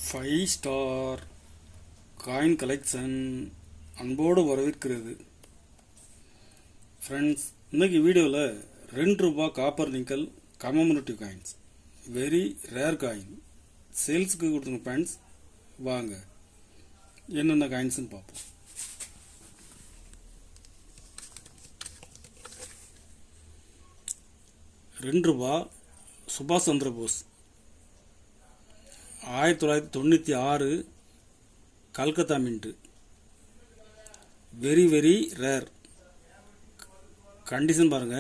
Five star coin collection அன்போடு வரவேற்கிறது. Friends, இன்னைக்கு வீடியோவில் ₹2 copper nickel commemorative coins very rare coin சேல்ஸுக்கு கொடுத்துங்க. ஃப்ரெண்ட்ஸ், வாங்க என்னென்ன காயின்ஸ்னு பார்ப்போம். ₹2 சுபாஷ் Chandra Bose 1996 Calcutta mint. Very very rare condition பாருங்க.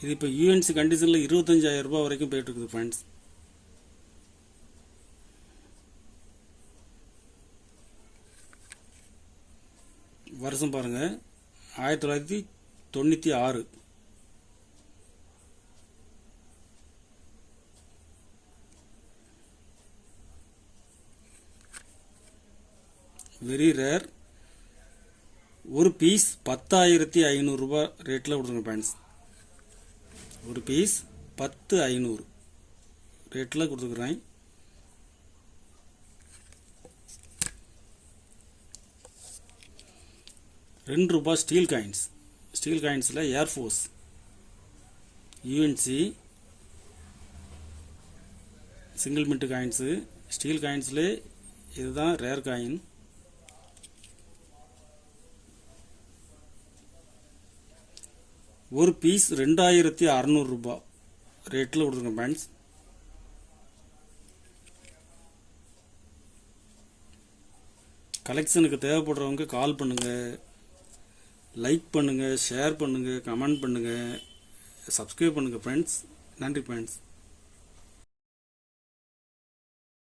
இது இப்போ யூஎன்சி கண்டிஷனில் ₹25,000 வரைக்கும் போயிட்டு இருக்குது. ஃப்ரெண்ட்ஸ், வருஷம் பாருங்க 1996. Very rare. ஒரு பீஸ் ₹10,500 ரேட்டில் கொடுத்துருங்க. ஃப்ரெண்ட்ஸ், ஒரு பீஸ் 10,500 ரேட்டில் கொடுத்துருக்குறேன். ₹2 ஸ்டீல் காயின்ஸ். ஸ்டீல் காயின்ஸில் air force, UNC single mint coins. Steel காயின்ஸ்லே இதுதான் ரேர் காயின். ஒரு பீஸ் ₹2,600 ரேட்டில் கொடுத்துருங்க. ஃப்ரெண்ட்ஸ், கலெக்ஷனுக்கு தேவைப்படுறவங்க கால் பண்ணுங்கள், லைக் பண்ணுங்கள், ஷேர் பண்ணுங்கள், கமெண்ட் பண்ணுங்கள், சப்ஸ்கிரைப் பண்ணுங்கள். ஃப்ரெண்ட்ஸ், நன்றி ஃப்ரெண்ட்ஸ்.